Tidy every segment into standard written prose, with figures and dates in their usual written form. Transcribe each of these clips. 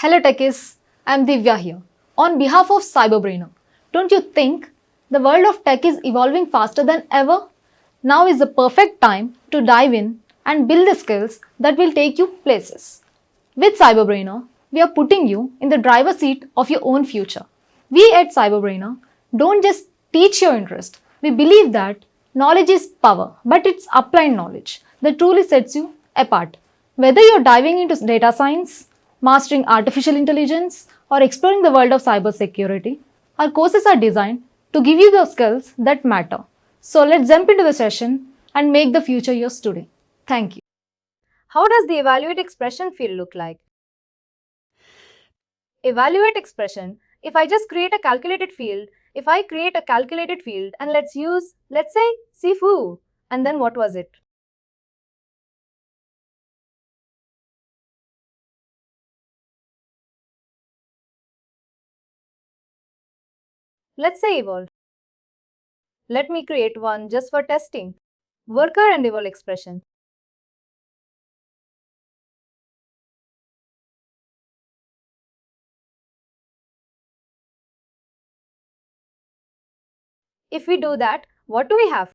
Hello techies, I'm Divya here. On behalf of CyberBrainer, don't you think the world of tech is evolving faster than ever? Now is the perfect time to dive in and build the skills that will take you places. With CyberBrainer, we are putting you in the driver's seat of your own future. We at CyberBrainer don't just teach your interest. We believe that knowledge is power, but it's applied knowledge that truly sets you apart. Whether you're diving into data science, mastering artificial intelligence, or exploring the world of cybersecurity, our courses are designed to give you the skills that matter. So let's jump into the session and make the future yours today. Thank you. How does the evaluate expression field look like? Evaluate expression. If I just create a calculated field, and let's say, Sifu, and then what was it? Let's say evolve. Let me create one just for testing. Worker and evolve expression. If we do that, what do we have?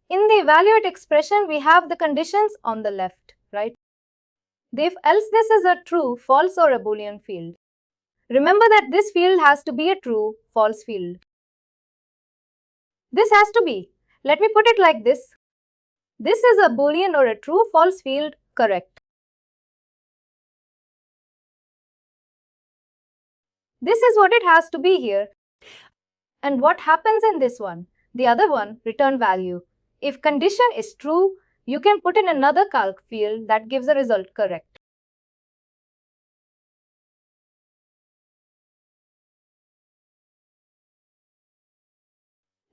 In the evaluate expression, we have the conditions on the left, right? If else this is a true, false or a boolean field. Remember that this field has to be a true, false field. This has to be. Let me put it like this. This is a boolean or a true, false field, correct. This is what it has to be here. And what happens in this one? The other one, return value. If condition is true, you can put in another calc field that gives the result correct.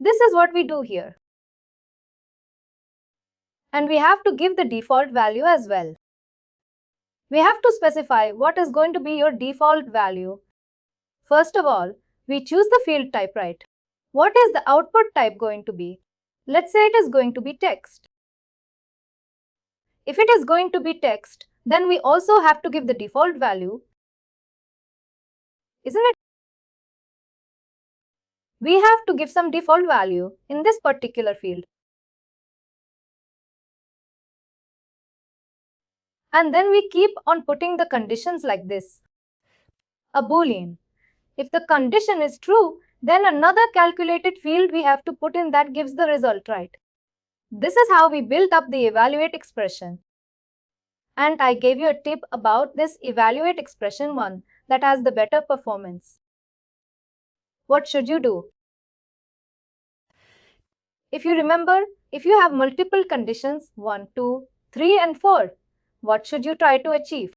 This is what we do here. And we have to give the default value as well. We have to specify what is going to be your default value. First of all, we choose the field type, right? What is the output type going to be? Let's say it is going to be text. If it is going to be text, then we also have to give the default value, isn't it? We have to give some default value in this particular field. And then we keep on putting the conditions like this. A boolean. If the condition is true, then another calculated field we have to put in that gives the result, right? This is how we built up the evaluate expression. And I gave you a tip about this evaluate expression one that has the better performance. What should you do? If you remember, if you have multiple conditions 1, 2, 3 and 4, what should you try to achieve?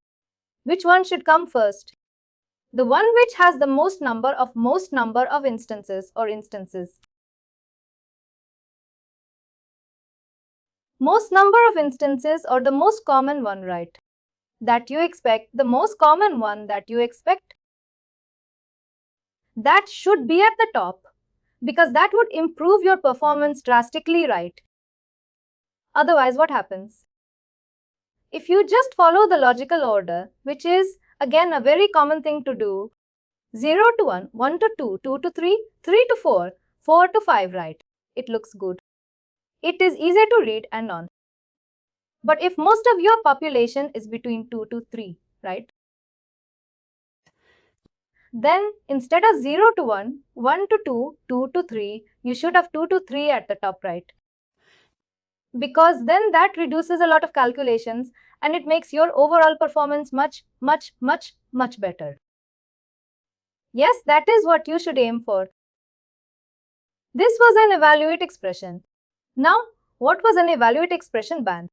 Which one should come first? The one which has the most number of instances or instances. Most number of instances or the most common one, right? That you expect, the most common one that you expect. That should be at the top because that would improve your performance drastically, right? Otherwise, what happens? If you just follow the logical order, which is again a very common thing to do, 0 to 1, 1 to 2, 2 to 3, 3 to 4, 4 to 5, right? It looks good. It is easy to read and on. But if most of your population is between 2 to 3, right? Then instead of 0 to 1, 1 to 2, 2 to 3, you should have 2 to 3 at the top, right? Because then that reduces a lot of calculations and it makes your overall performance much better. Yes, that is what you should aim for. This was an evaluate expression. Now, what was an evaluate expression band?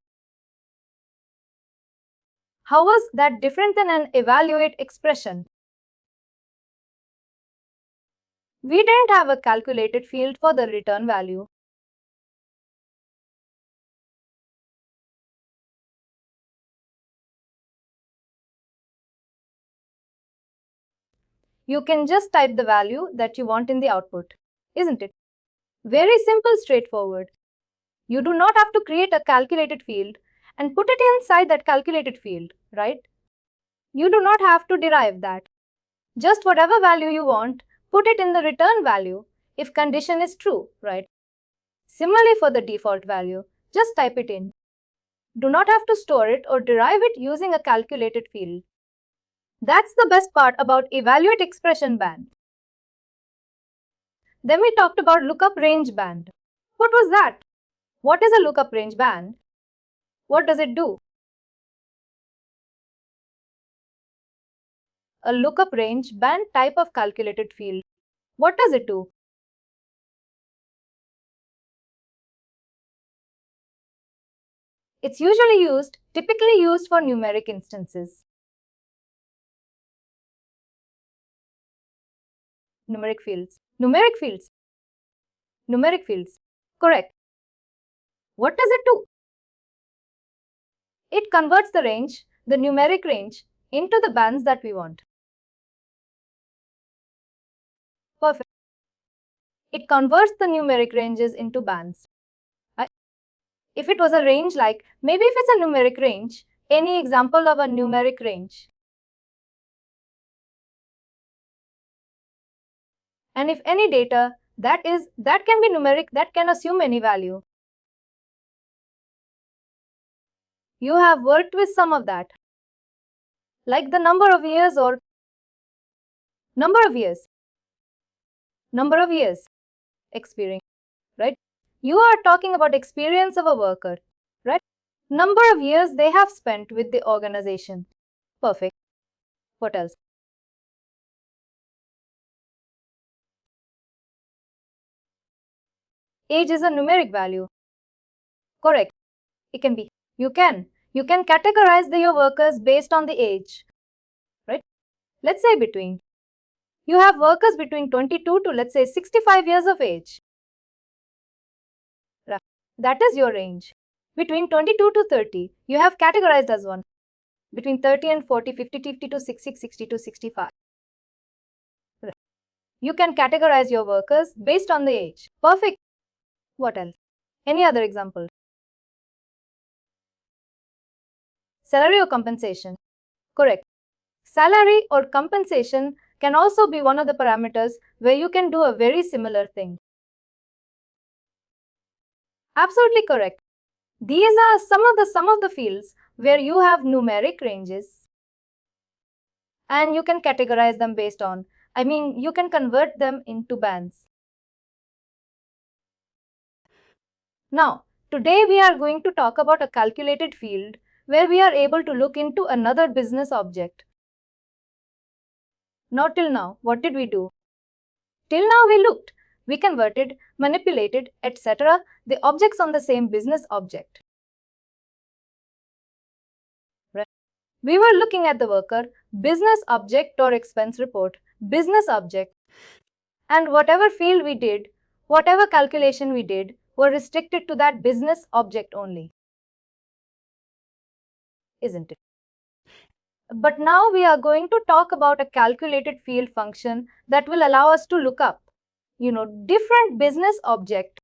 How was that different than an evaluate expression? We didn't have a calculated field for the return value. You can just type the value that you want in the output, isn't it? Very simple, straightforward. You do not have to create a calculated field and put it inside that calculated field, right? You do not have to derive that. Just whatever value you want, put it in the return value if condition is true, right? Similarly for the default value, just type it in. Do not have to store it or derive it using a calculated field. That's the best part about evaluate expression band. Then we talked about lookup range band. What was that? What is a lookup range band? What does it do? A lookup range band type of calculated field. What does it do? It's typically used for numeric instances. Numeric fields. Correct. What does it do? It converts the numeric range, into the bands that we want. Perfect. It converts the numeric ranges into bands. If it was a range maybe if it's a numeric range, any example of a numeric range? And if any data that can be numeric, that can assume any value. You have worked with some of that, like the number of years experience, right? You are talking about experience of a worker, right? Number of years they have spent with the organization. Perfect. What else? Age is a numeric value. Correct. It can be. You can categorize your workers based on the age, right? Let's say you have workers between 22 to let's say 65 years of age. That is your range. Between 22 to 30, you have categorized as one. Between 30 and 40, 50 to 60, 60 to 65. You can categorize your workers based on the age. Perfect. What else? Any other example? Salary or compensation? Correct. Salary or compensation can also be one of the parameters where you can do a very similar thing. Absolutely correct. These are some of the fields where you have numeric ranges and you can categorize them based on, you can convert them into bands. Now, today we are going to talk about a calculated field where we are able to look into another business object. Now till now, what did we do? Till now we converted, manipulated, etc. the objects on the same business object. Right? We were looking at the worker, business object or expense report, business object. And whatever field we did, whatever calculation we did, were restricted to that business object only. Isn't it? But now we are going to talk about a calculated field function that will allow us to look up, different business object.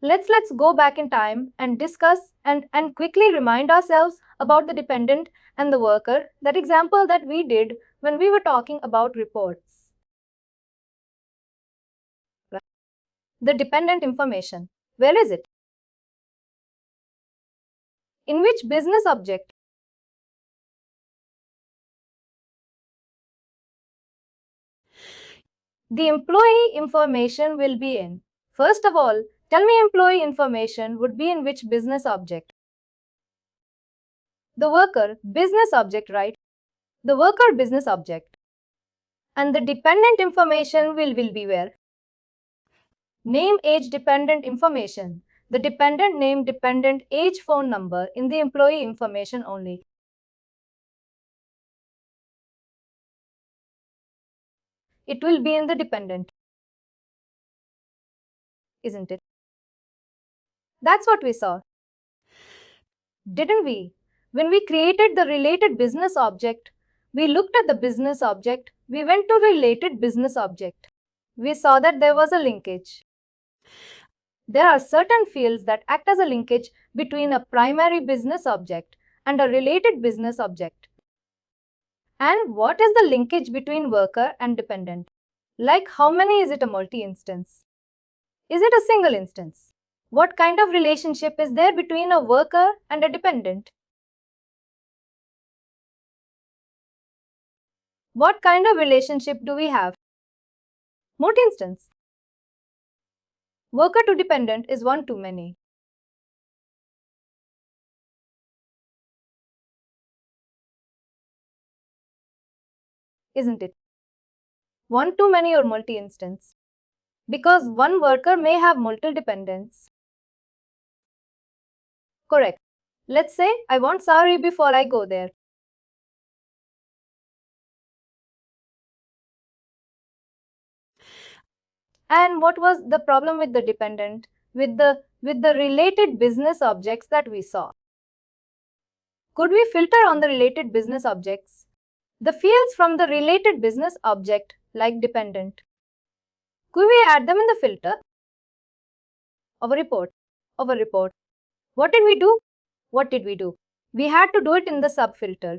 Let's go back in time and discuss and quickly remind ourselves about the dependent and the worker, that example that we did when we were talking about reports. The dependent information. Where is it? In which business object? The employee information will be in. First of all, tell me employee information would be in which business object? The worker business object, right? The worker business object. And the dependent information will be where? Name, age, dependent information. The dependent name, dependent age, phone number in the employee information only. It will be in the dependent. Isn't it? That's what we saw. Didn't we? When we created the related business object, we looked at the business object, we went to related business object. We saw that there was a linkage. There are certain fields that act as a linkage between a primary business object and a related business object. And what is the linkage between worker and dependent? Like how many is it a multi-instance? Is it a single instance? What kind of relationship is there between a worker and a dependent? What kind of relationship do we have? Multi-instance. Worker to dependent is one too many. Isn't it? One too many or multi-instance. Because one worker may have multiple dependents. Correct. Let's say I want salary before I go there. And what was the problem with the dependent? With the related business objects that we saw. Could we filter on the related business objects? The fields from the related business object, like dependent. Could we add them in the filter? Of a report. What did we do? We had to do it in the subfilter.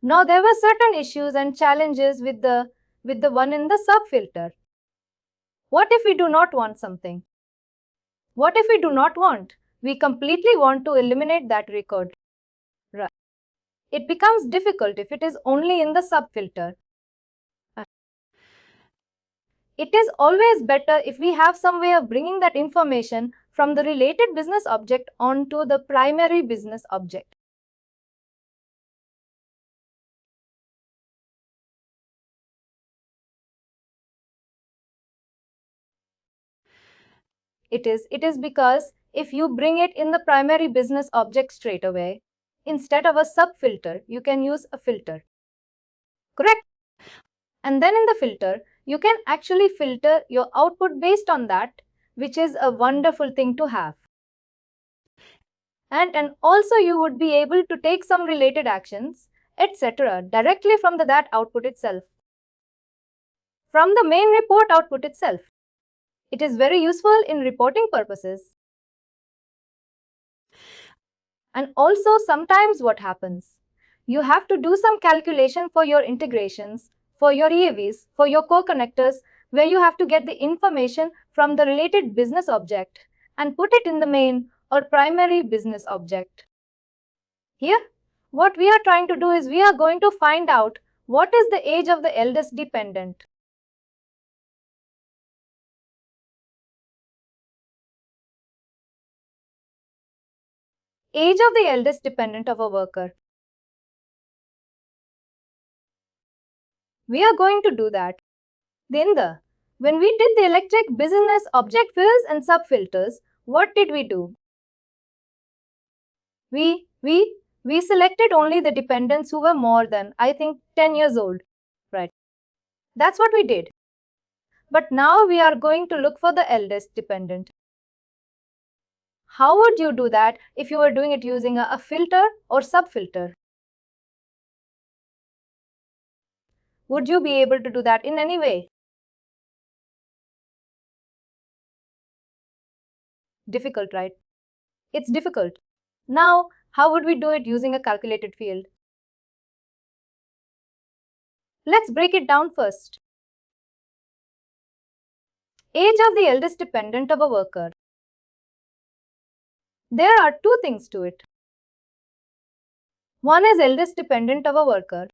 Now there were certain issues and challenges with the one in the subfilter. What if we do not want something? What if we do not want? We completely want to eliminate that record. Right. It becomes difficult if it is only in the subfilter. It is always better if we have some way of bringing that information from the related business object onto the primary business object. It is because if you bring it in the primary business object straight away, instead of a subfilter, you can use a filter. Correct? And then in the filter, you can actually filter your output based on that, which is a wonderful thing to have. And also you would be able to take some related actions, etc. directly from that output itself. From the main report output itself. It is very useful in reporting purposes. And also sometimes what happens? You have to do some calculation for your integrations, for your EAVs, for your core connectors, where you have to get the information from the related business object and put it in the main or primary business object. Here, what we are trying to do is we are going to find out what is the age of the eldest dependent. Age of the eldest dependent of a worker. We are going to do that. Then when we did the electric business object fills and subfilters, what did we do? We selected only the dependents who were more than, I think, 10 years old. Right. That's what we did. But now we are going to look for the eldest dependent. How would you do that if you were doing it using a filter or subfilter? Would you be able to do that in any way? Difficult, right? It's difficult. Now, how would we do it using a calculated field? Let's break it down first. Age of the eldest dependent of a worker. There are two things to it. One is eldest dependent of a worker.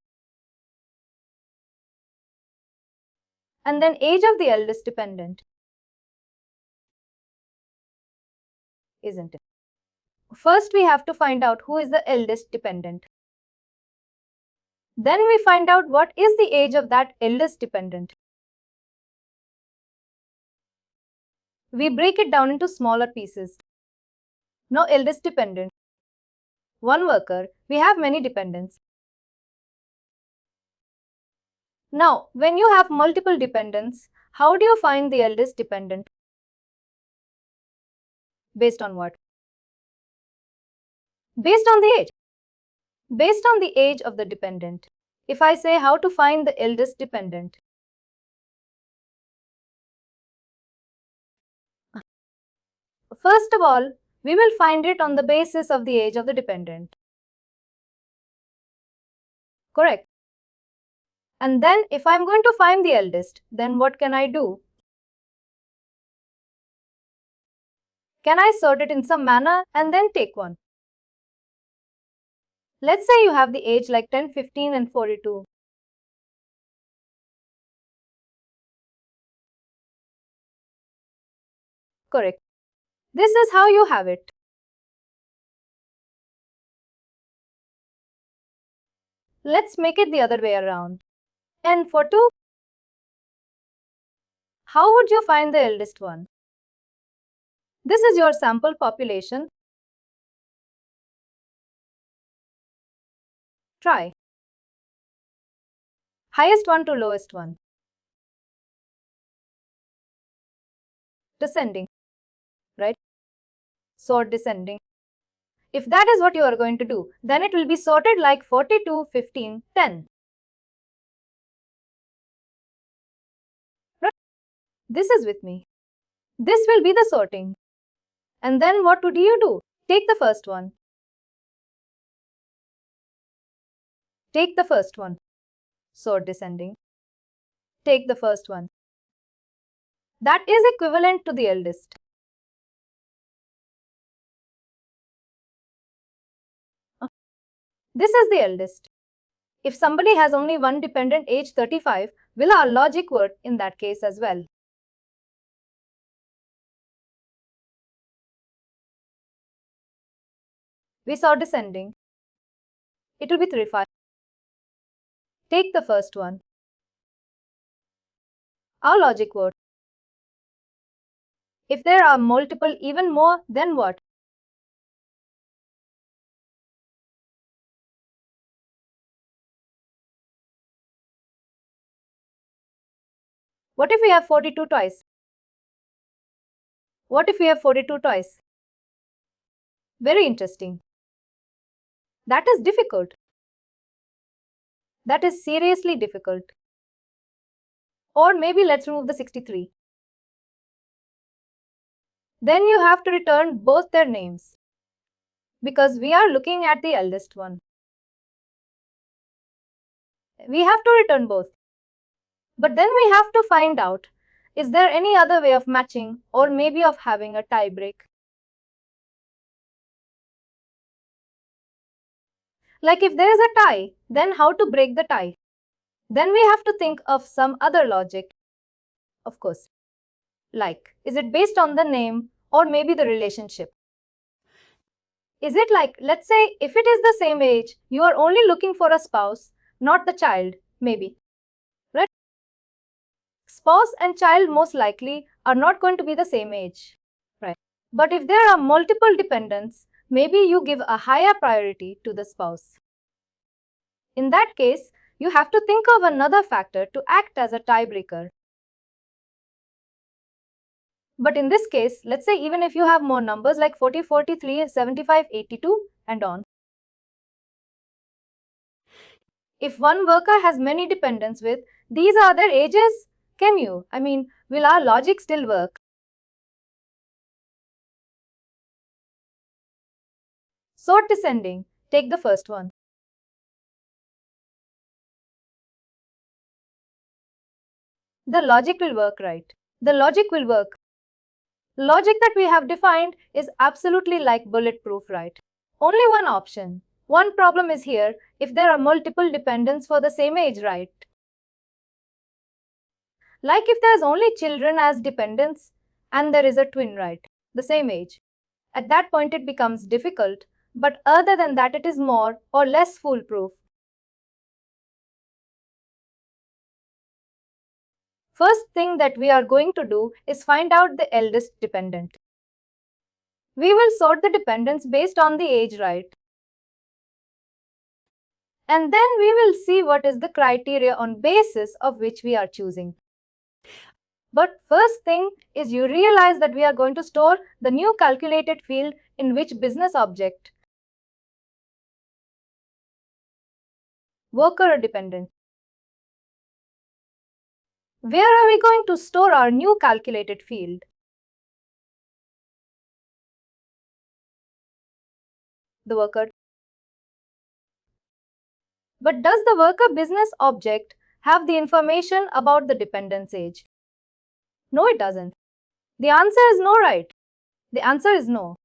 And then age of the eldest dependent. Isn't it? First, we have to find out who is the eldest dependent. Then we find out what is the age of that eldest dependent. We break it down into smaller pieces. Now, eldest dependent. One worker, we have many dependents. Now, when you have multiple dependents, how do you find the eldest dependent? Based on what? Based on the age. Based on the age of the dependent. If I say how to find the eldest dependent, First of all, we will find it on the basis of the age of the dependent. Correct. And then if I'm going to find the eldest, then what can I do? Can I sort it in some manner and then take one? Let's say you have the age like 10, 15 and 42. Correct. This is how you have it. Let's make it the other way around. And for 2, how would you find the eldest one? This is your sample population. Try. Highest one to lowest one. Descending. Right? Sort descending. If that is what you are going to do, then it will be sorted like 42, 15, 10. Right? This is with me. This will be the sorting. And then what would you do? Take the first one. Take the first one. Sort descending. Take the first one. That is equivalent to the eldest. This is the eldest. If somebody has only one dependent age 35, will our logic work in that case as well? We saw descending. It will be 35. Take the first one. Our logic works. If there are multiple even more, then what? What if we have 42 twice? What if we have 42 twice? Very interesting. That is difficult. That is seriously difficult. Or maybe let's remove the 63. Then you have to return both their names. Because we are looking at the eldest one. We have to return both. But then we have to find out, is there any other way of matching or maybe of having a tie break? Like if there is a tie, then how to break the tie? Then we have to think of some other logic. Of course. Like, is it based on the name or maybe the relationship? Is it like, let's say, if it is the same age, you are only looking for a spouse, not the child, maybe. Right? Spouse and child most likely are not going to be the same age. Right? But if there are multiple dependents, maybe you give a higher priority to the spouse. In that case, you have to think of another factor to act as a tiebreaker. But in this case, let's say even if you have more numbers like 40, 43, 75, 82 and on. If one worker has many dependents with these are their ages, will our logic still work? Sort descending, take the first one. The logic will work, right? The logic will work. Logic that we have defined is absolutely like bulletproof, right? Only one option. One problem is here if there are multiple dependents for the same age, right? Like if there's only children as dependents and there is a twin, right? The same age. At that point it becomes difficult, but other than that it is more or less foolproof. First thing that we are going to do is find out the eldest dependent. We will sort the dependents based on the age, right? And then we will see what is the criteria on basis of which we are choosing. But first thing is you realize that we are going to store the new calculated field in which business object? Worker or dependent. Where are we going to store our new calculated field? the worker. But does the worker business object have the information about the dependent's age? No, it doesn't. The answer is no, right? The answer is no.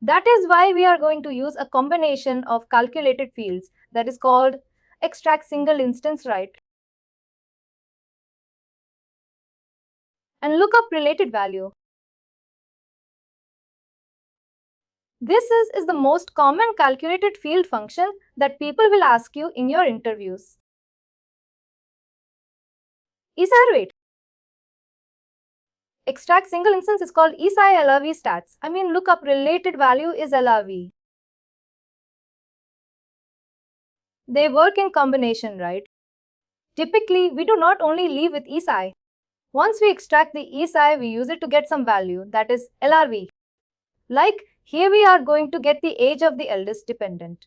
That is why we are going to use a combination of calculated fields that is called extract single instance, right? And look up related value. This is the most common calculated field function that people will ask you in your interviews. Wait. Extract single instance is called LRV stats. Look up related value is LRV. They work in combination, right? Typically, we do not only leave with ESI. Once we extract the ESI, we use it to get some value, that is LRV. Like, here we are going to get the age of the eldest dependent.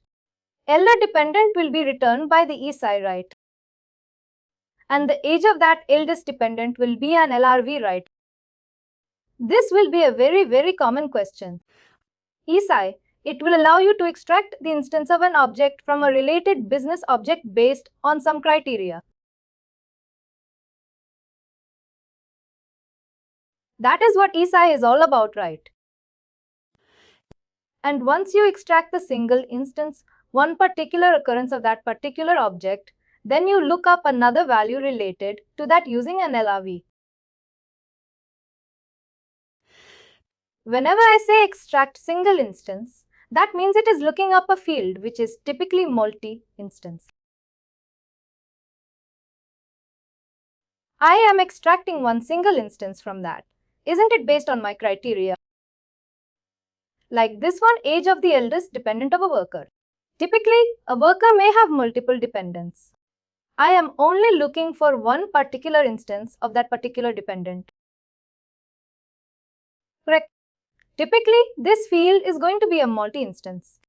Elder dependent will be returned by the ESI, right? And the age of that eldest dependent will be an LRV, right? This will be a very common question. ESI, it will allow you to extract the instance of an object from a related business object based on some criteria. That is what ESI is all about, right? And once you extract the single instance, one particular occurrence of that particular object, then you look up another value related to that using an LRV. Whenever I say extract single instance, that means it is looking up a field which is typically multi-instance. I am extracting one single instance from that. Isn't it based on my criteria? Like this one, age of the eldest dependent of a worker. Typically, a worker may have multiple dependents. I am only looking for one particular instance of that particular dependent. Correct. Typically, this field is going to be a multi-instance.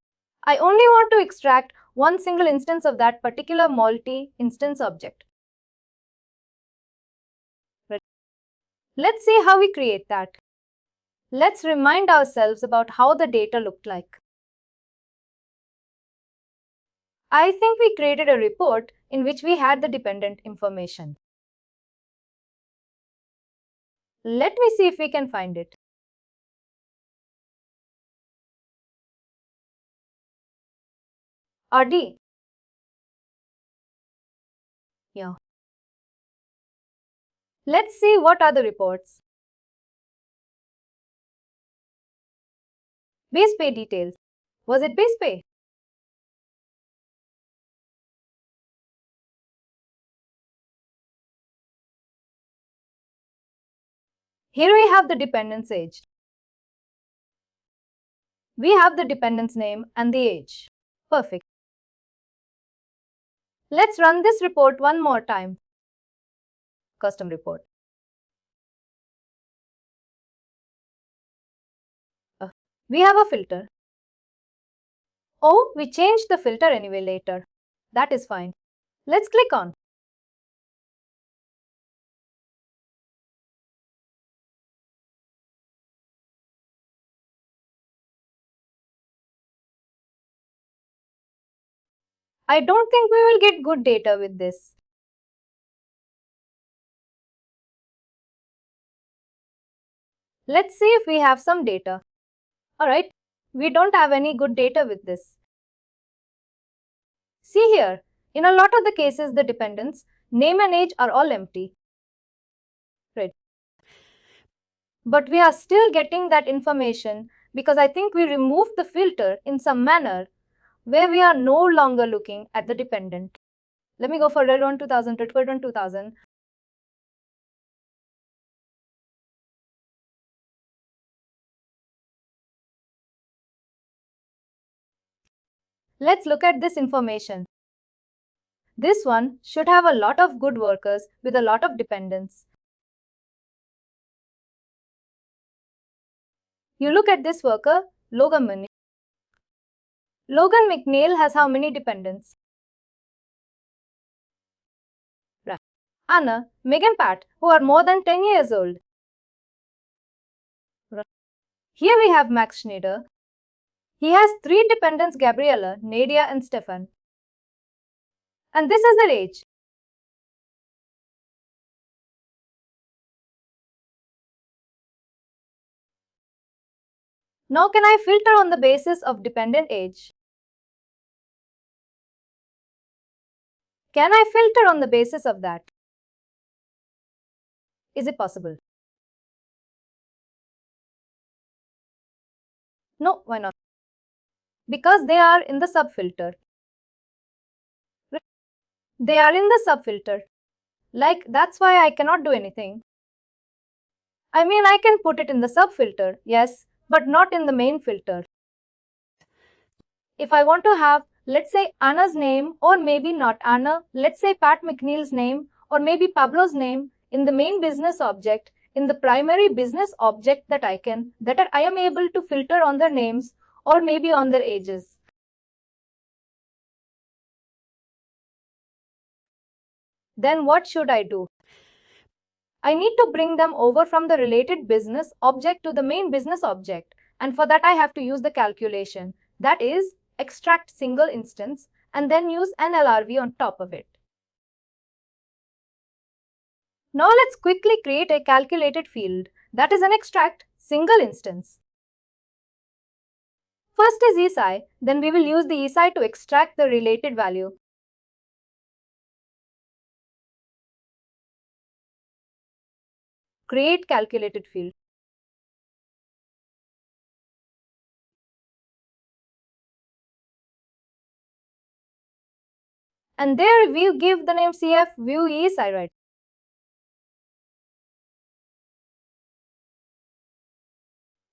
I only want to extract one single instance of that particular multi-instance object. Let's see how we create that. Let's remind ourselves about how the data looked like. I think we created a report in which we had the dependent information. Let me see if we can find it. RD. Yeah. Let's see what are the reports. Base pay details. Was it base pay? Here we have the dependent's age. We have the dependent's name and the age. Perfect. Let's run this report one more time. Custom report. We have a filter. Oh, we changed the filter anyway later. That is fine. Let's click on. I don't think we will get good data with this. Let's see if we have some data. Alright, we don't have any good data with this. See here, in a lot of the cases the dependents, name and age are all empty. Right. But we are still getting that information because I think we removed the filter in some manner where we are no longer looking at the dependent. Let me go for red one 2000, red one 2000. Let's look at this information. This one should have a lot of good workers with a lot of dependents. You look at this worker, Logan McNeil. Logan McNeil has how many dependents? Right. Anna, Megan, Pat, who are more than 10 years old. Right. Here we have Max Schneider. He has 3 dependents: Gabriella, Nadia, and Stefan. And this is their age. Now can I filter on the basis of dependent age? Can I filter on the basis of that? Is it possible? No, why not? Because they are in the subfilter. They are in the subfilter. Like, that's why I cannot do anything. I mean, I can put it in the subfilter, yes, but not in the main filter. If I want to have, let's say, Anna's name, or maybe not Anna, let's say Pat McNeil's name, or maybe Pablo's name, in the main business object, in the primary business object that I am able to filter on their names, or maybe on their ages. Then what should I do? I need to bring them over from the related business object to the main business object, and for that I have to use the calculation, that is, extract single instance and then use an LRV on top of it. Now let's quickly create a calculated field, that is an extract single instance. First is ESI, then we will use the ESI to extract the related value. Create calculated field. And there we give the name CF view ESI, right?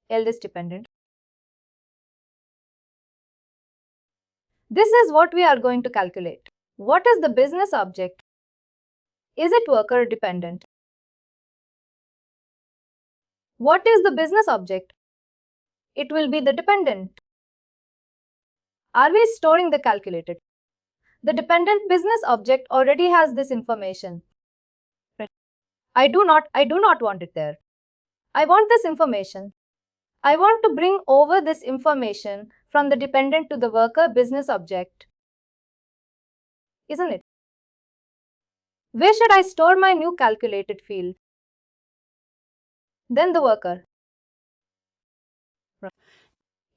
Eldest dependent. This is what we are going to calculate. What is the business object? Is it worker dependent? What is the business object? It will be the dependent. Are we storing the calculated? The dependent business object already has this information. I do not want it there. I want this information. I want to bring over this information from the dependent to the worker business object. Isn't it? Where should I store my new calculated field? Then the worker.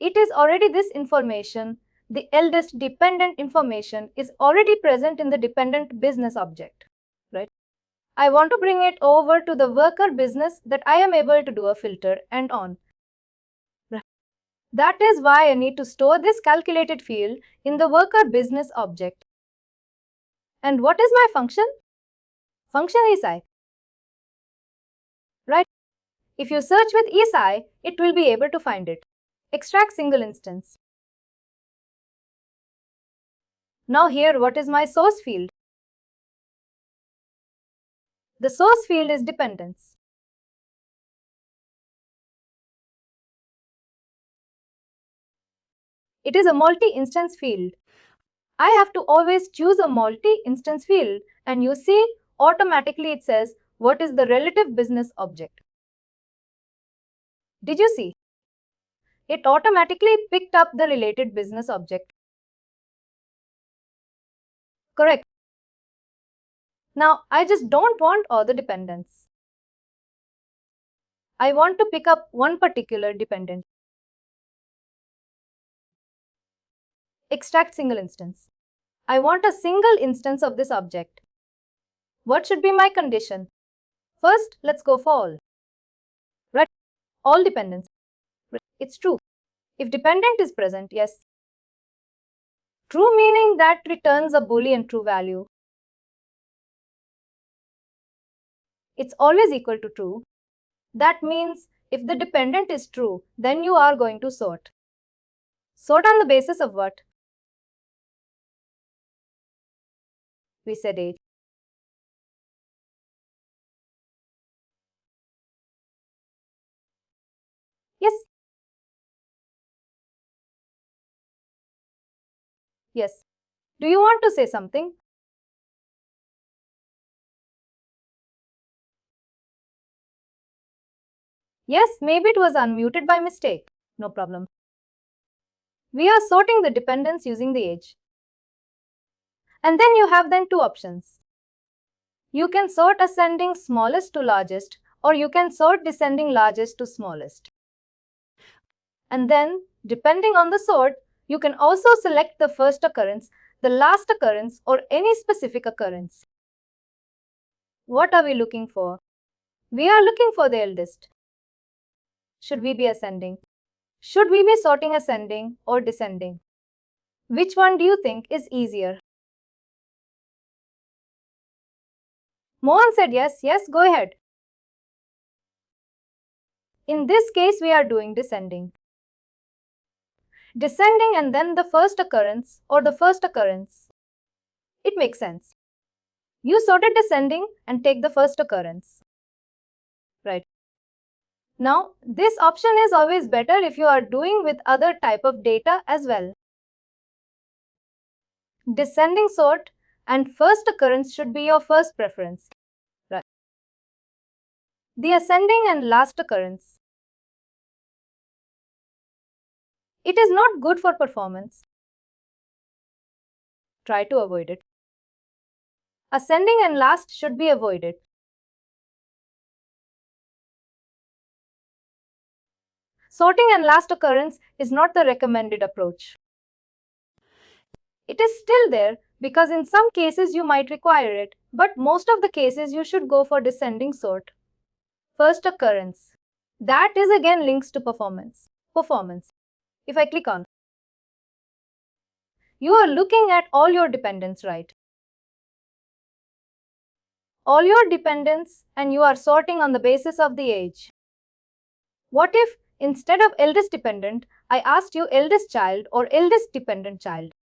It is already this information. The eldest dependent information is already present in the dependent business object, right? I want to bring it over to the worker business that I am able to do a filter and on. That is why I need to store this calculated field in the worker business object. And what is my function? Function ESI. Right? If you search with ESI, it will be able to find it. Extract single instance. Now here, what is my source field? The source field is dependence. It is a multi-instance field. I have to always choose a multi-instance field, and you see, automatically it says what is the relative business object. Did you see? It automatically picked up the related business object. Correct. Now, I just don't want all the dependents. I want to pick up one particular dependent. Extract single instance. I want a single instance of this object. What should be my condition? First, let's go for all. Right? All dependents. It's true. If dependent is present, yes. True meaning that returns a Boolean true value. It's always equal to true. That means if the dependent is true, then you are going to sort. Sort on the basis of what? We said age. Yes. Yes. Do you want to say something? Yes, maybe it was unmuted by mistake. No problem. We are sorting the dependents using the age. And then you have two options. You can sort ascending smallest to largest, or you can sort descending largest to smallest. And then, depending on the sort, you can also select the first occurrence, the last occurrence, or any specific occurrence. What are we looking for? We are looking for the eldest. Should we be ascending? Should we be sorting ascending or descending? Which one do you think is easier? Mohan said yes, go ahead. In this case, we are doing descending. Descending and then the first occurrence or the first occurrence. It makes sense. You sorted descending and take the first occurrence. Right. Now, this option is always better if you are doing with other type of data as well. Descending sort and first occurrence should be your first preference. Right. The ascending and last occurrence. It is not good for performance. Try to avoid it. Ascending and last should be avoided. Sorting and last occurrence is not the recommended approach. It is still there because in some cases you might require it, but most of the cases you should go for descending sort. First occurrence. That is again links to performance. If I click on, you are looking at all your dependents, right? All your dependents, and you are sorting on the basis of the age. What if instead of eldest dependent, I asked you eldest child or eldest dependent child?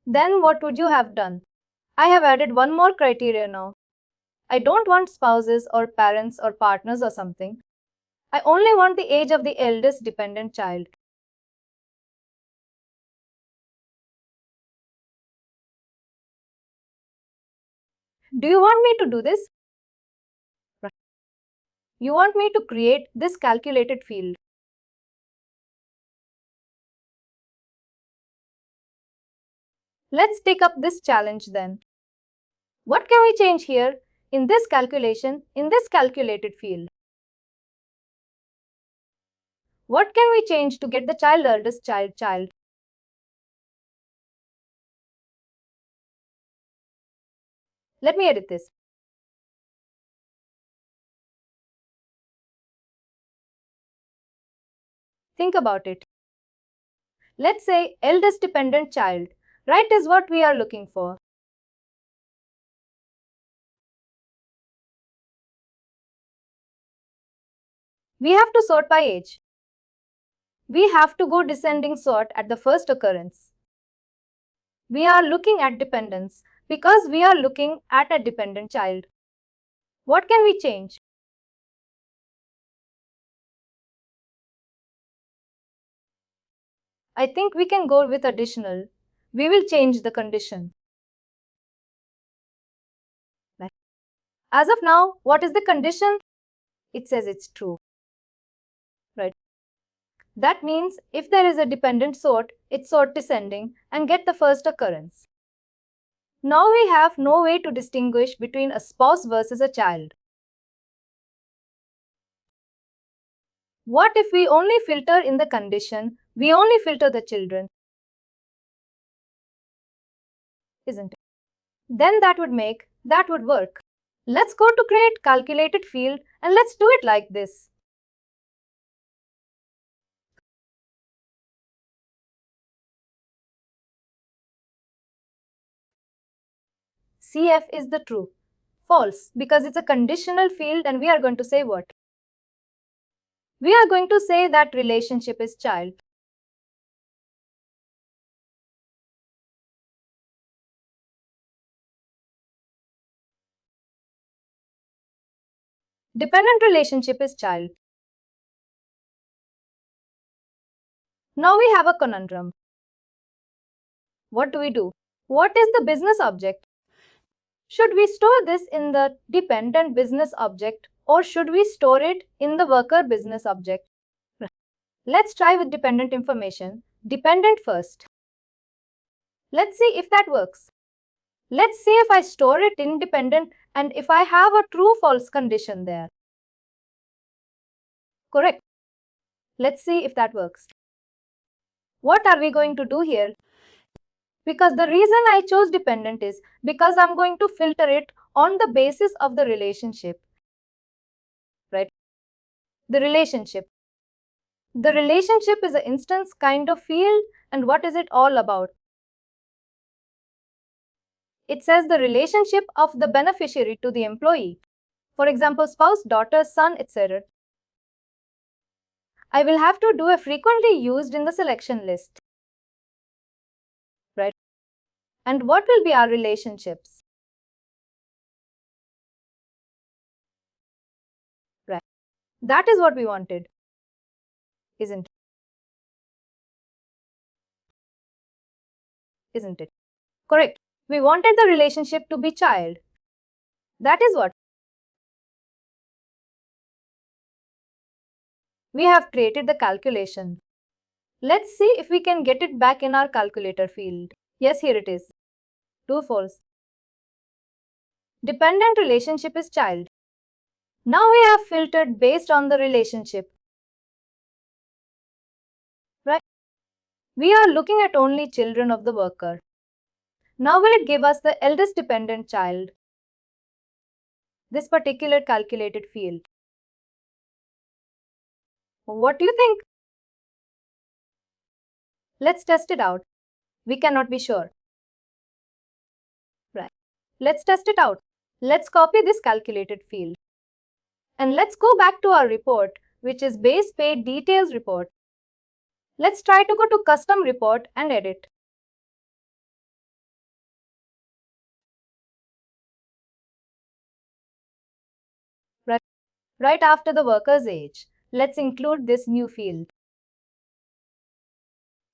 Then what would you have done? I have added one more criteria now. I don't want spouses or parents or partners or something. I only want the age of the eldest dependent child. Do you want me to do this? You want me to create this calculated field. Let's take up this challenge then. What can we change here in this calculation, in this calculated field? What can we change to get the child eldest child? Let me edit this. Think about it. Let's say eldest dependent child, right, is what we are looking for. We have to sort by age. We have to go descending sort at the first occurrence. We are looking at dependence because we are looking at a dependent child. What can we change? I think we can go with additional. We will change the condition. As of now, what is the condition? It says it's true. Right. That means if there is a dependent sort, it's sort descending and get the first occurrence. Now we have no way to distinguish between a spouse versus a child. What if we only filter in the condition, we only filter the children? Isn't it? Then that would work. Let's go to create calculated field and let's do it like this. CF is the true. False, because it's a conditional field and we are going to say what? We are going to say that relationship is child. Dependent relationship is child. Now we have a conundrum. What do we do? What is the business object? Should we store this in the dependent business object or should we store it in the worker business object? Let's try with dependent information. Dependent first. Let's see if that works. Let's see if I store it in dependent and if I have a true-false condition there. Correct. Let's see if that works. What are we going to do here? Because the reason I chose dependent is because I'm going to filter it on the basis of the relationship. Right? The relationship. The relationship is an instance kind of field, and what is it all about? It says the relationship of the beneficiary to the employee. For example, spouse, daughter, son, etc. I will have to do a frequently used in the selection list. Right? And what will be our relationships? Right. That is what we wanted, isn't it? Isn't it? Correct. We wanted the relationship to be child. That is what. We have created the calculation. Let's see if we can get it back in our calculator field. Yes, here it is. True, false. Dependent relationship is child. Now we have filtered based on the relationship. Right? We are looking at only children of the worker. Now will it give us the eldest dependent child? This particular calculated field. What do you think? Let's test it out. We cannot be sure. Right. Let's test it out. Let's copy this calculated field. And let's go back to our report, which is base paid details report. Let's try to go to custom report and edit. Right after the worker's age, let's include this new field.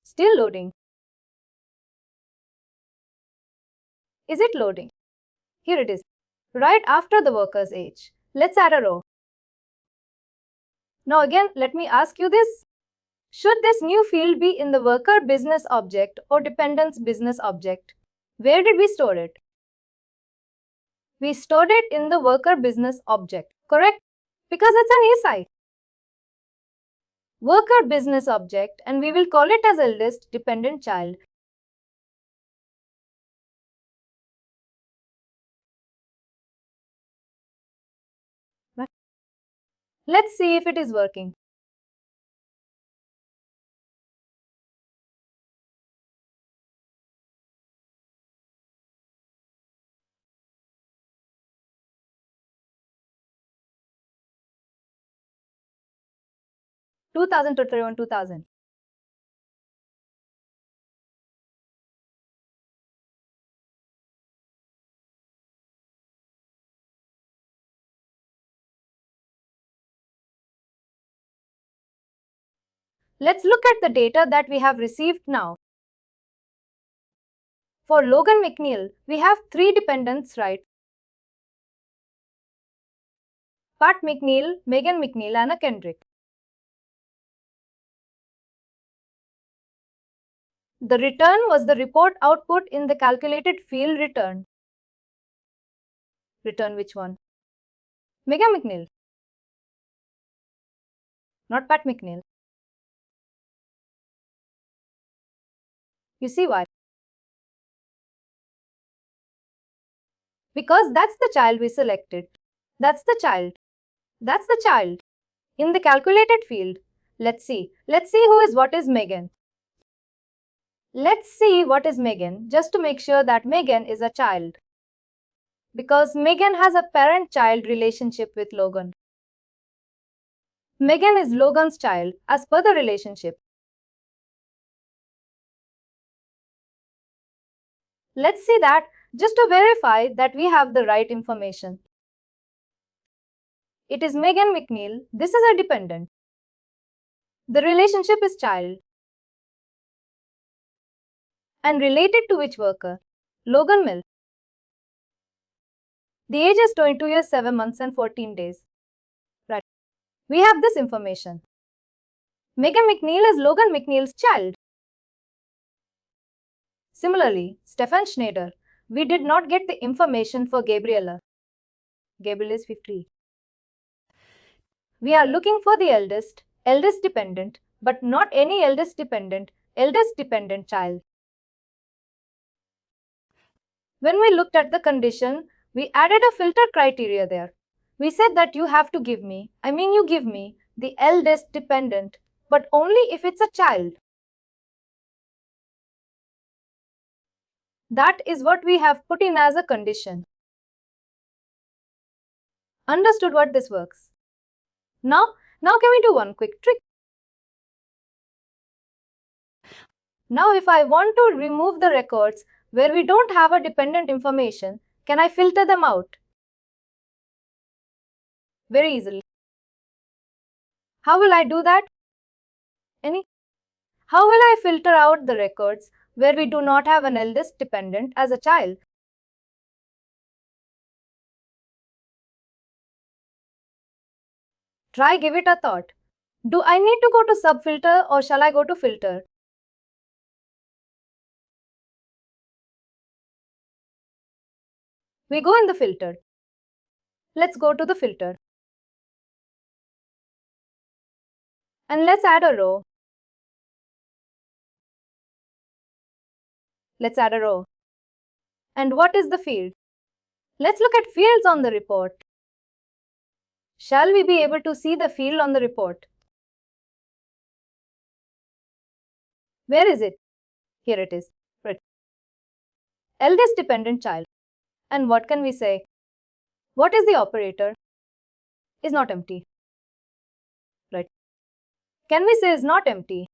Still loading. Is it loading? Here it is. Right after the worker's age. Let's add a row. Now again, let me ask you this. Should this new field be in the worker business object or dependence business object? Where did we store it? We stored it in the worker business object, correct? Because it's an ASI. Worker business object, and we will call it as eldest dependent child. Let's see if it is working. $2,000 to 31,000. Let's look at the data that we have received now. For Logan McNeil, we have 3 dependents, right? Pat McNeil, Megan McNeil, and a Kendrick. The return was the report output in the calculated field return. Return which one? Megan McNeil. Not Pat McNeil. You see why? Because that's the child we selected. That's the child. That's the child. In the calculated field, let's see who is what is Megan. Let's see what is Megan just to make sure that Megan is a child. Because Megan has a parent-child relationship with Logan. Megan is Logan's child as per the relationship. Let's see that just to verify that we have the right information. It is Megan McNeil. This is a dependent. The relationship is child. And related to which worker? Logan Mill. The age is 22 years, 7 months and 14 days. Right. We have this information. Megan McNeil is Logan McNeil's child. Similarly, Stefan Schneider. We did not get the information for Gabriella. Gabriel is 50. We are looking for the eldest dependent, but not any eldest dependent child. When we looked at the condition, we added a filter criteria there. We said that you have to give me, you give me the eldest dependent, but only if it's a child. That is what we have put in as a condition. Understood what this works? Now can we do one quick trick? Now if I want to remove the records where we don't have a dependent information, can I filter them out? Very easily. How will I do that? How will I filter out the records where we do not have an eldest dependent as a child? Try give it a thought. Do I need to go to subfilter or shall I go to filter? We go in the filter. Let's go to the filter. And let's add a row. Let's add a row. And what is the field? Let's look at fields on the report. Shall we be able to see the field on the report? Where is it? Here it is. Right. Eldest dependent child. And what can we say? What is the operator? Is not empty. Right. Can we say is not empty?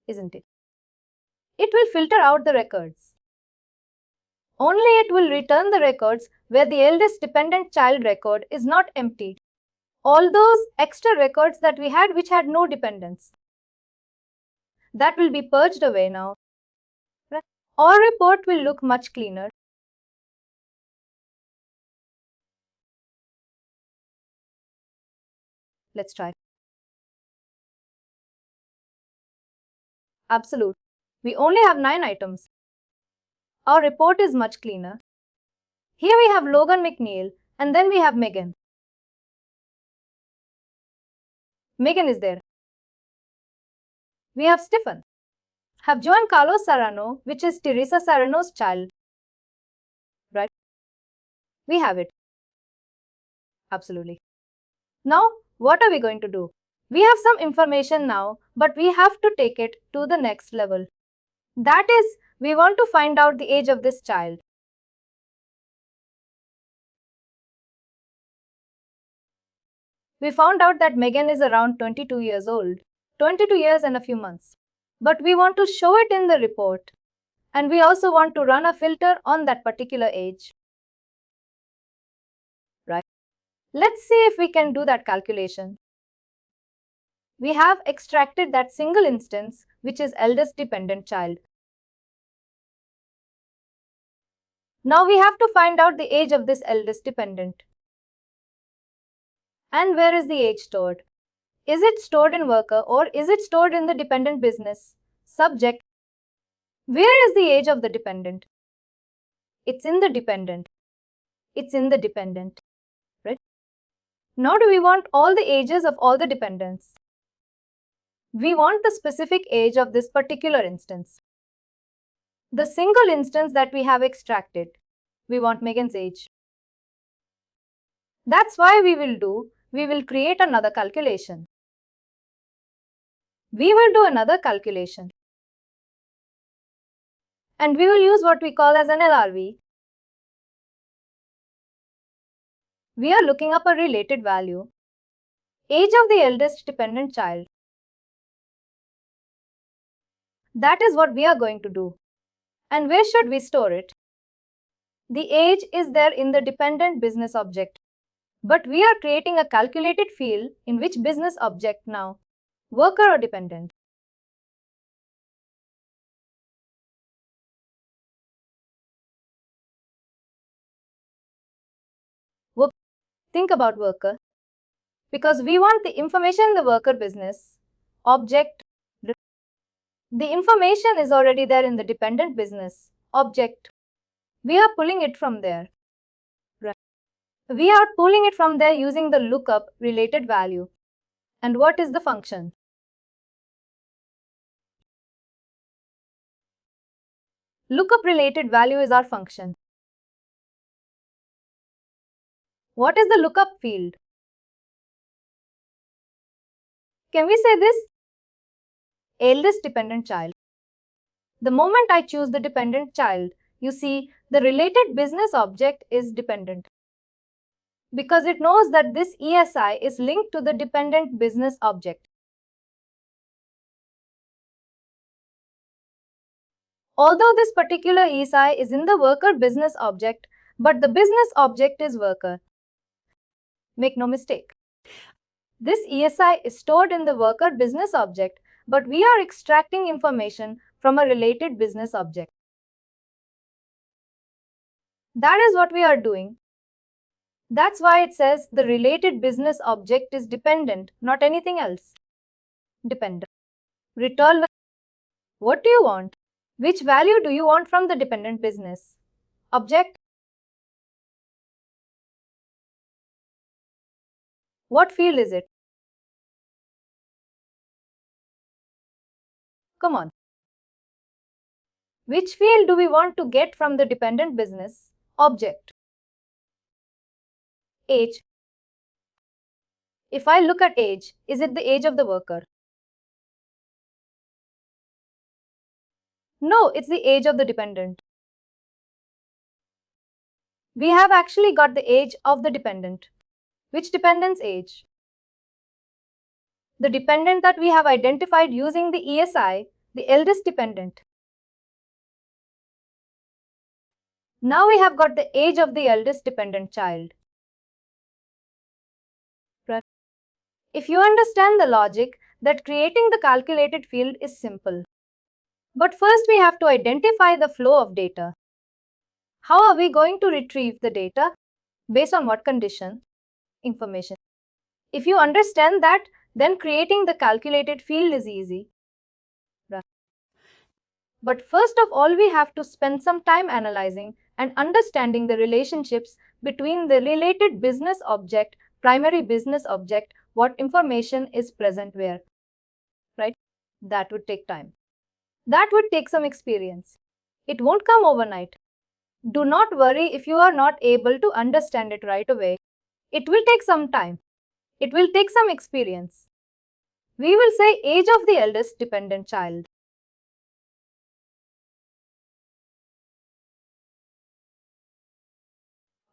Isn't it? It will filter out the records. Only it will return the records where the eldest dependent child record is not empty. All those extra records that we had which had no dependents. That will be purged away now. Right. Our report will look much cleaner. Let's try. Absolute. We only have 9 items. Our report is much cleaner. Here we have Logan McNeil and then we have Megan. Megan is there. We have Stefan. Have Juan Carlos Serrano, which is Teresa Serrano's child. Right? We have it. Absolutely. Now, what are we going to do? We have some information now, but we have to take it to the next level. That is, we want to find out the age of this child. We found out that Megan is around 22 years old, 22 years and a few months. But we want to show it in the report. And we also want to run a filter on that particular age. Right? Let's see if we can do that calculation. We have extracted that single instance, which is eldest dependent child. Now we have to find out the age of this eldest dependent. And where is the age stored? Is it stored in worker or is it stored in the dependent business? Subject. Where is the age of the dependent? It's in the dependent. It's in the dependent. Right? Now do we want all the ages of all the dependents? We want the specific age of this particular instance. The single instance that we have extracted. We want Megan's age. That's why we will create another calculation. We will do another calculation. And we will use what we call as an LRV. We are looking up a related value. Age of the eldest dependent child. That is what we are going to do. And where should we store it? The age is there in the dependent business object. But we are creating a calculated field in which business object now? Worker or dependent? think about worker, because we want the information in the worker business object. The information is already there in the dependent business object. We are pulling it from there. We are pulling it from there using the lookup related value. And what is the function? Lookup related value is our function. What is the lookup field? Can we say this? Eldest dependent child. The moment I choose the dependent child, you see the related business object is dependent, because it knows that this ESI is linked to the dependent business object. Although this particular ESI is in the worker business object, but the business object is worker. Make no mistake. This ESI is stored in the worker business object, but we are extracting information from a related business object. That is what we are doing. That's why it says the related business object is dependent, not anything else. Dependent. Return. What do you want? Which value do you want from the dependent business object? What field is it? Come on. Which field do we want to get from the dependent business object? Age. If I look at age, is it the age of the worker? No, it's the age of the dependent. We have actually got the age of the dependent. Which dependent's age? The dependent that we have identified using the ESI, the eldest dependent. Now we have got the age of the eldest dependent child. If you understand the logic, that creating the calculated field is simple. But first we have to identify the flow of data. How are we going to retrieve the data? Based on what condition? Information. If you understand that, then creating the calculated field is easy. But first of all, we have to spend some time analyzing and understanding the relationships between the related business object, primary business object, what information is present where. Right? That would take time. That would take some experience. It won't come overnight. Do not worry if you are not able to understand it right away. It will take some time. It will take some experience. We will say age of the eldest dependent child.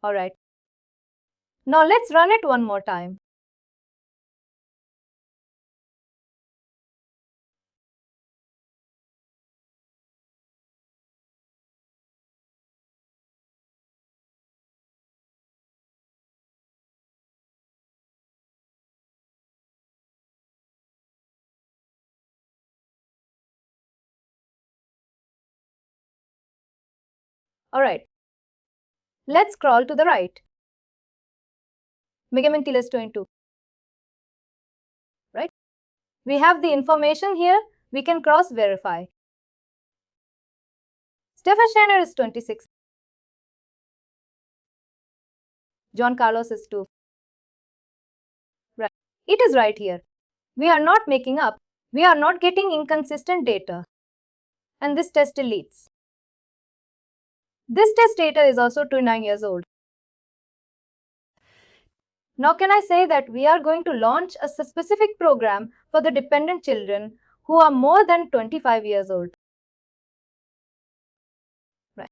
Alright. Now let's run it one more time. Alright. Let's scroll to the right. Megamentil 22. Right? We have the information here. We can cross verify. Stefan Steiner is 26. John Carlos is 2. Right. It is right here. We are not making up. We are not getting inconsistent data. And this test deletes. This test data is also 29 years old. Now can I say that we are going to launch a specific program for the dependent children who are more than 25 years old. Right.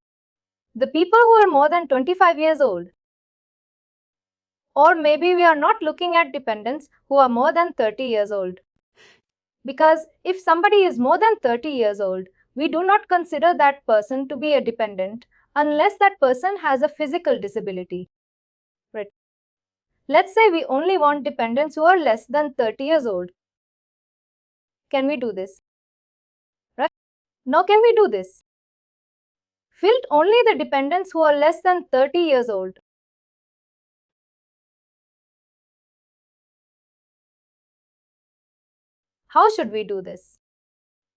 The people who are more than 25 years old. Or maybe we are not looking at dependents who are more than 30 years old. Because if somebody is more than 30 years old, we do not consider that person to be a dependent unless that person has a physical disability. Right. Let's say we only want dependents who are less than 30 years old. Can we do this? Right? Now can we do this? Filter only the dependents who are less than 30 years old. How should we do this?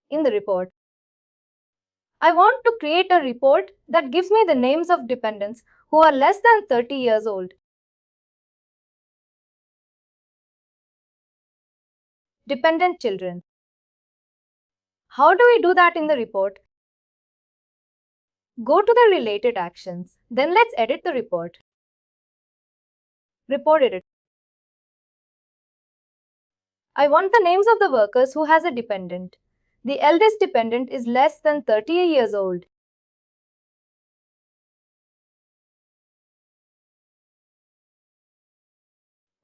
In the report, I want to create a report that gives me the names of dependents who are less than 30 years old. Dependent children. How do we do that in the report? Go to the related actions. Then let's edit the report. Report edit. I want the names of the workers who has a dependent. The eldest dependent is less than 30 years old.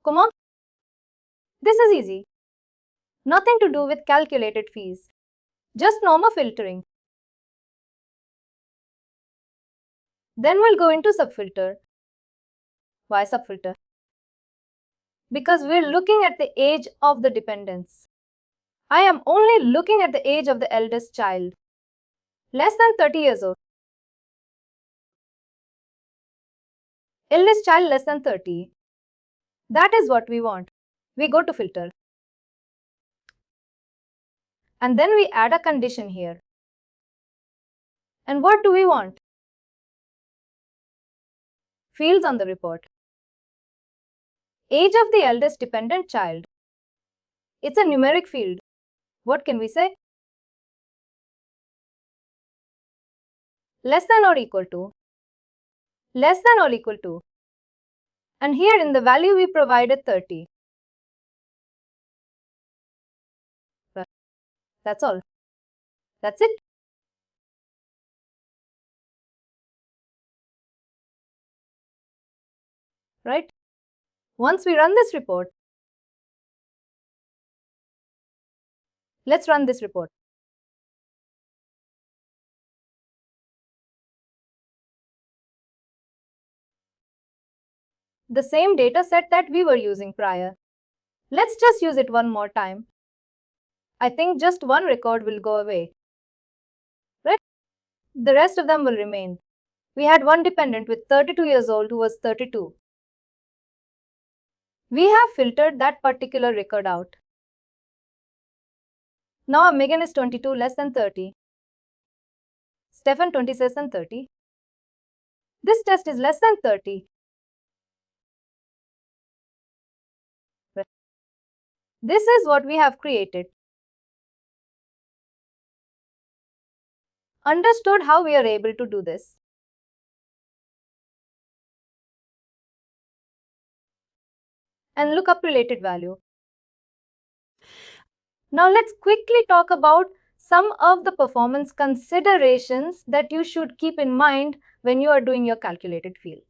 Come on. This is easy. Nothing to do with calculated fees. Just normal filtering. Then we'll go into subfilter. Why subfilter? Because we're looking at the age of the dependents. I am only looking at the age of the eldest child. Less than 30 years old. Eldest child less than 30. That is what we want. We go to filter. And then we add a condition here. And what do we want? Fields on the report. Age of the eldest dependent child. It's a numeric field. What can we say? Less than or equal to. Less than or equal to. And here in the value we provided 30. That's all. That's it. Right? Once we run this report, let's run this report. The same data set that we were using prior. Let's just use it one more time. I think just one record will go away. Right? The rest of them will remain. We had one dependent with 32 years old who was 32. We have filtered that particular record out. Now Megan is 22 less than 30. Stefan 20 less than 30. This test is less than 30. This is what we have created. Understood how we are able to do this. And look up related value. Now let's quickly talk about some of the performance considerations that you should keep in mind when you are doing your calculated fields.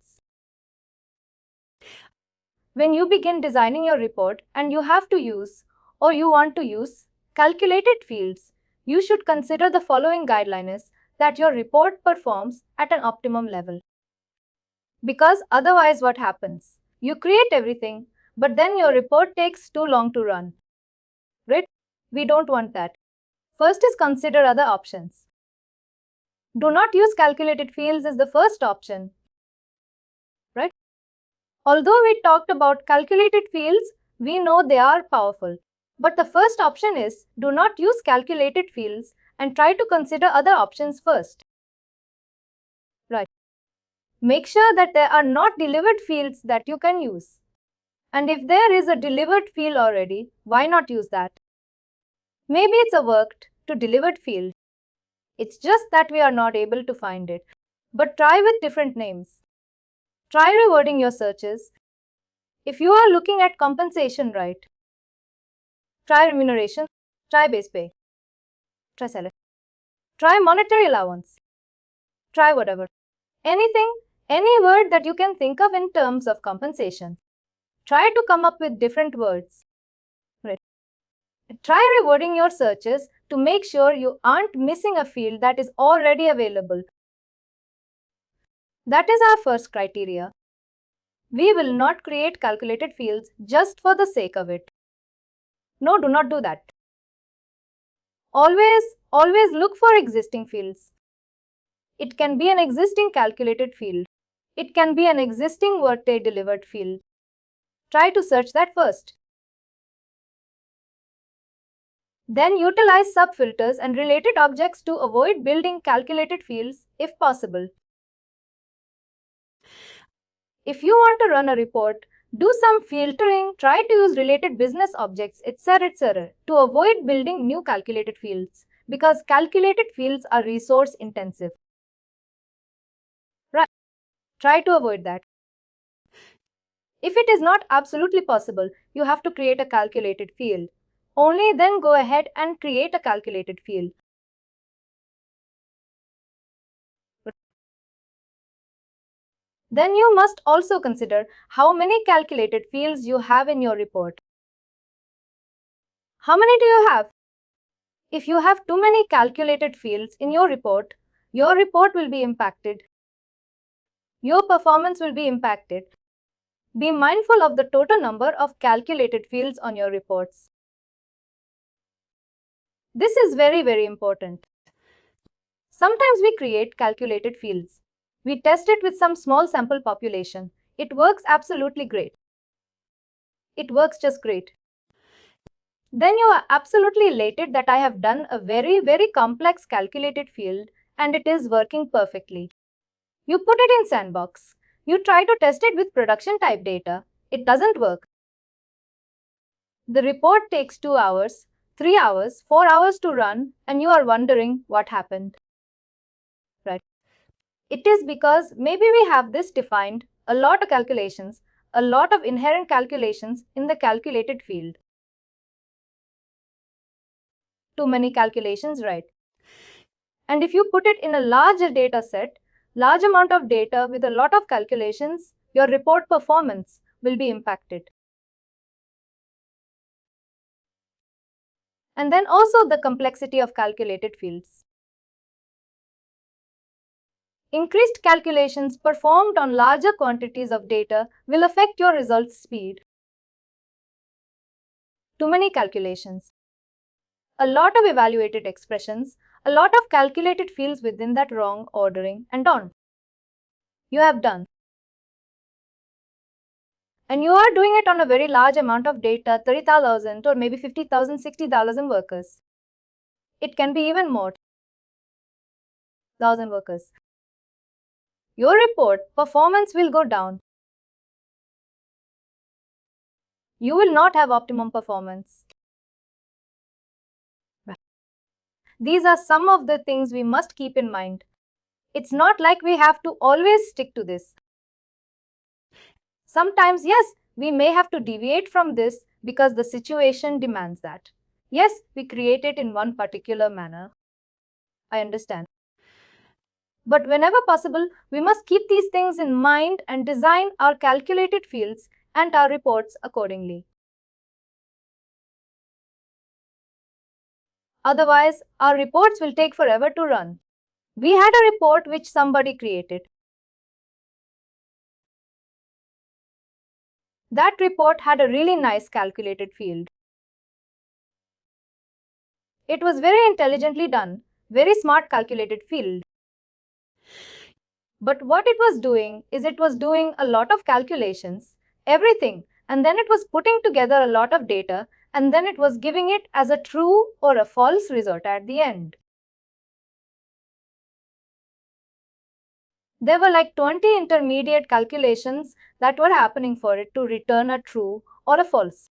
When you begin designing your report and you have to use or you want to use calculated fields, you should consider the following guidelines that your report performs at an optimum level. Because otherwise what happens? You create everything, but then your report takes too long to run. Right? We don't want that. First is consider other options. Do not use calculated fields as the first option. Right? Although we talked about calculated fields, we know they are powerful. But the first option is do not use calculated fields and try to consider other options first. Right. Make sure that there are not delivered fields that you can use. And if there is a delivered field already, why not use that? Maybe it's a worked to delivered field. It's just that we are not able to find it. But try with different names. Try rewording your searches. If you are looking at compensation, right? Try remuneration. Try base pay. Try salary. Try monetary allowance. Try whatever. Anything, any word that you can think of in terms of compensation. Try to come up with different words. Right. Try rewording your searches to make sure you aren't missing a field that is already available. That is our first criteria. We will not create calculated fields just for the sake of it. No, do not do that. Always look for existing fields. It can be an existing calculated field. It can be an existing Workday delivered field. Try to search that first. Then utilize sub-filters and related objects to avoid building calculated fields if possible. If you want to run a report, do some filtering, try to use related business objects, etc. to avoid building new calculated fields, because calculated fields are resource intensive. Right. Try to avoid that. If it is not absolutely possible, you have to create a calculated field. Only then go ahead and create a calculated field. Then you must also consider how many calculated fields you have in your report. How many do you have? If you have too many calculated fields in your report will be impacted. Your performance will be impacted. Be mindful of the total number of calculated fields on your reports. This is very important. Sometimes we create calculated fields. We test it with some small sample population. It works absolutely great. It works just great. Then you are absolutely elated that I have done a very complex calculated field and it is working perfectly. You put it in sandbox. You try to test it with production type data. It doesn't work. The report takes 2 hours, 3 hours, 4 hours to run and you are wondering what happened. Right? It is because maybe we have this defined, a lot of calculations, a lot of inherent calculations in the calculated field. Too many calculations, right? And if you put it in a larger data set, large amount of data with a lot of calculations, your report performance will be impacted. And then also the complexity of calculated fields. Increased calculations performed on larger quantities of data will affect your results speed. Too many calculations. A lot of evaluated expressions, a lot of calculated fields within that wrong ordering and on. You have done. And you are doing it on a very large amount of data, 30,000 or maybe 50,000, 60,000 workers. It can be even more, 1,000 workers. Your report performance will go down. You will not have optimum performance. These are some of the things we must keep in mind. It's not like we have to always stick to this. Sometimes, yes, we may have to deviate from this because the situation demands that. Yes, we create it in one particular manner. I understand. But whenever possible, we must keep these things in mind and design our calculated fields and our reports accordingly. Otherwise, our reports will take forever to run. We had a report which somebody created. That report had a really nice calculated field. It was very intelligently done, very smart calculated field. But what it was doing is it was doing a lot of calculations, everything, and then it was putting together a lot of data, and then it was giving it as a true or a false result at the end. There were like 20 intermediate calculations that were happening for it to return a true or a false.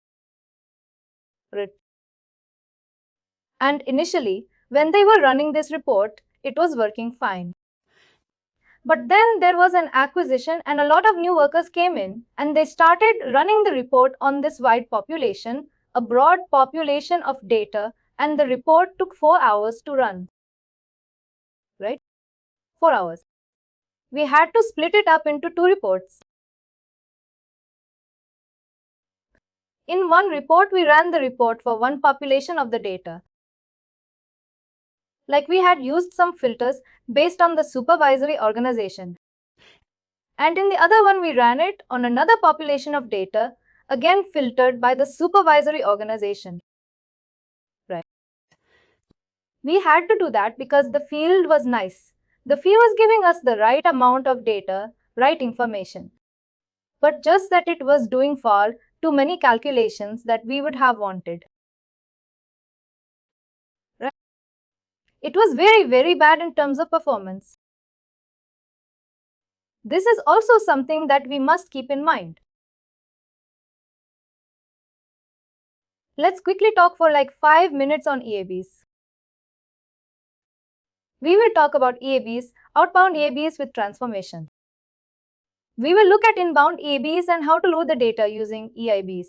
And initially, when they were running this report, it was working fine. But then there was an acquisition and a lot of new workers came in and they started running the report on this wide population, a broad population of data, and the report took 4 hours to run. Right? 4 hours. We had to split it up into 2 reports. In one report, we ran the report for one population of the data. Like we had used some filters based on the supervisory organization. And in the other one, we ran it on another population of data, again filtered by the supervisory organization. Right. We had to do that because the field was nice. The field was giving us the right amount of data, right information. But just that it was doing far too many calculations that we would have wanted. It was very, very bad in terms of performance. This is also something that we must keep in mind. Let's quickly talk for like 5 minutes on EABs. We will talk about EABs, outbound EABs with transformation. We will look at inbound EABs and how to load the data using EIBs.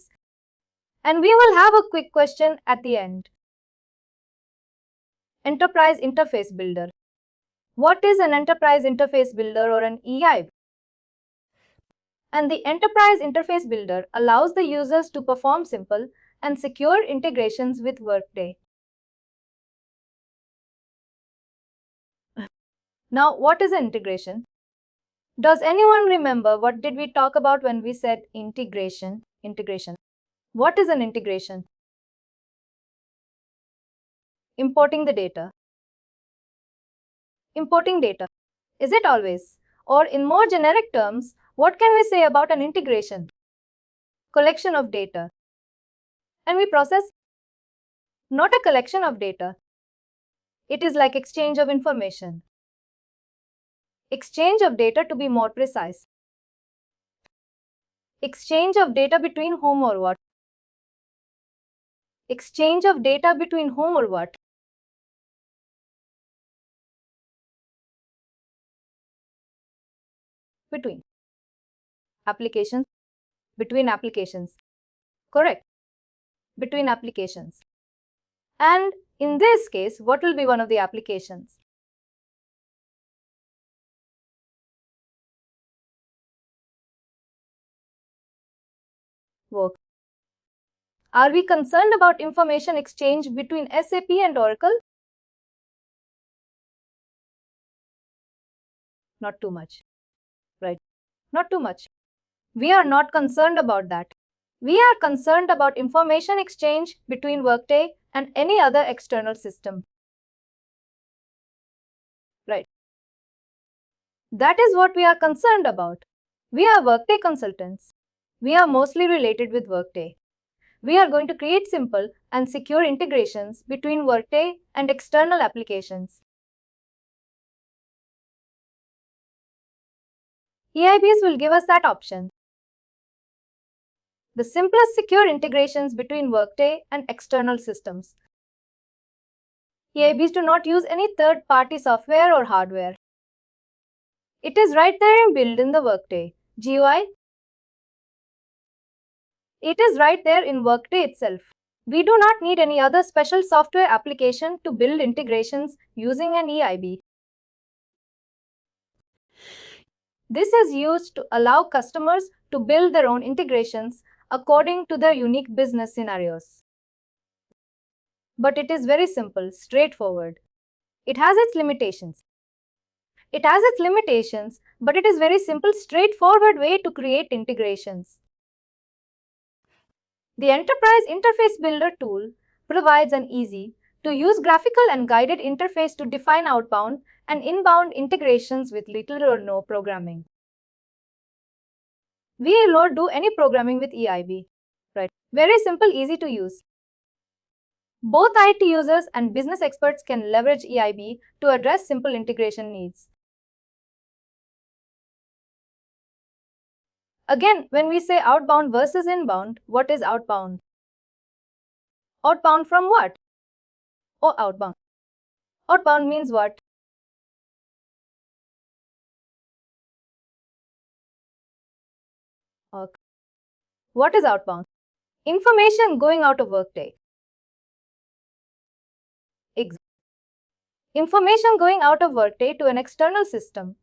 And we will have a quick question at the end. Enterprise Interface Builder. What is an Enterprise Interface Builder or an EIB? And the Enterprise Interface Builder allows the users to perform simple and secure integrations with Workday. Now, what is an integration? Does anyone remember what did we talk about when we said integration? Integration. What is an integration? Importing the data. Importing data. Is it always? Or in more generic terms, what can we say about an integration? Collection of data. And we process not a collection of data. It is like exchange of information. Exchange of data to be more precise. Exchange of data between whom or what? Exchange of data between whom or what? Between applications. Between applications. Correct. Between applications. And in this case, what will be one of the applications? Work. Are we concerned about information exchange between SAP and Oracle? Not too much. Right. Not too much. We are not concerned about that. We are concerned about information exchange between Workday and any other external system. Right. That is what we are concerned about. We are Workday consultants. We are mostly related with Workday. We are going to create simple and secure integrations between Workday and external applications. EIBs will give us that option. The simplest secure integrations between Workday and external systems. EIBs do not use any third-party software or hardware. It is right there inbuilt in the Workday GUI. It is right there in Workday itself. We do not need any other special software application to build integrations using an EIB. This is used to allow customers to build their own integrations according to their unique business scenarios. But it is very simple, straightforward. It has its limitations. It has its limitations, but it is very simple, straightforward way to create integrations. The Enterprise Interface Builder tool provides an easy to use graphical and guided interface to define outbound and inbound integrations with little or no programming. We will not do any programming with EIB. Right. Very simple, easy to use. Both IT users and business experts can leverage EIB to address simple integration needs. Again, when we say outbound versus inbound, what is outbound? Outbound from what? Oh, outbound. Outbound means what? Okay. What is outbound? Information going out of Workday. Information going out of Workday to an external system.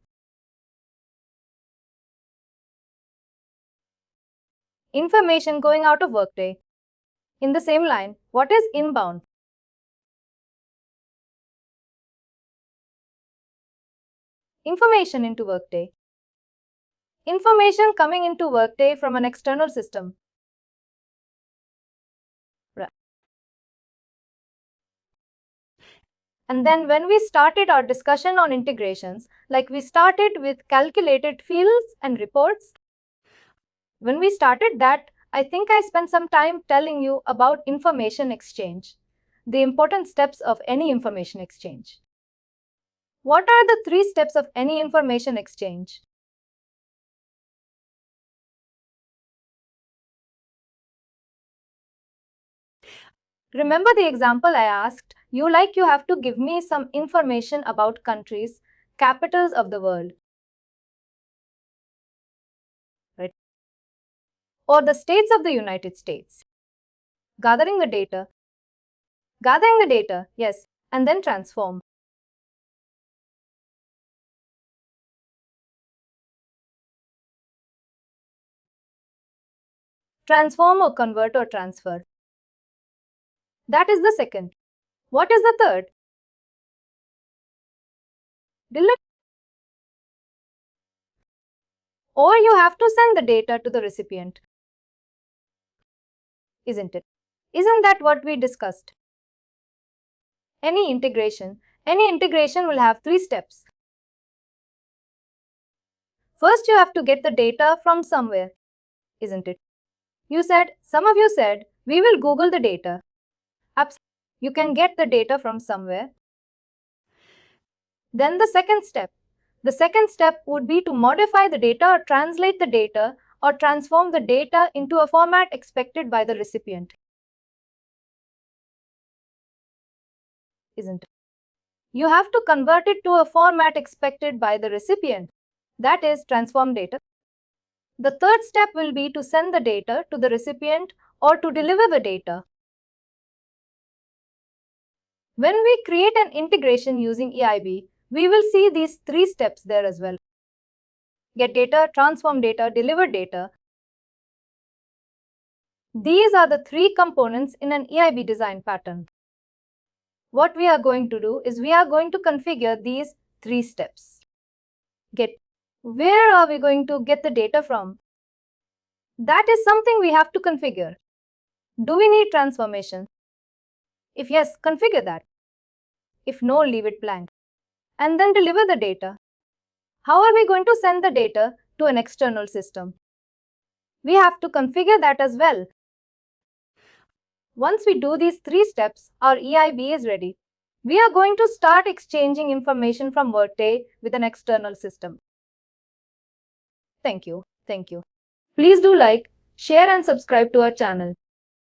Information going out of Workday. In the same line, what is inbound? Information into Workday. Information coming into Workday from an external system. Right. And then when we started our discussion on integrations, like we started with calculated fields and reports, when we started that, I think I spent some time telling you about information exchange. the important steps of any information exchange. What are the 3 steps of any information exchange? Remember the example I asked you, like you have to give me some information about countries, capitals of the world, right? Or the states of the United States. Gathering the data, yes, and then transform. Transform or convert or transfer. That is the second. What is the third? Delete. Or you have to send the data to the recipient. Isn't it? Isn't that what we discussed? Any integration will have 3 steps. First, you have to get the data from somewhere, isn't it? Some of you said, we will Google the data. Absolutely. You can get the data from somewhere. Then the second step. The second step would be to modify the data or translate the data or transform the data into a format expected by the recipient. Isn't it? You have to convert it to a format expected by the recipient. That is, transform data. The third step will be to send the data to the recipient or to deliver the data. When we create an integration using EIB, we will see these 3 steps there as well. Get data, transform data, deliver data. These are the 3 components in an EIB design pattern. What we are going to do is we are going to configure these 3 steps. Where are we going to get the data from? That is something we have to configure. Do we need transformation? If yes, configure that. If no, leave it blank. And then deliver the data. How are we going to send the data to an external system? We have to configure that as well. Once we do these 3 steps, our EIB is ready. We are going to start exchanging information from Workday with an external system. Thank you. Please do like, share and subscribe to our channel.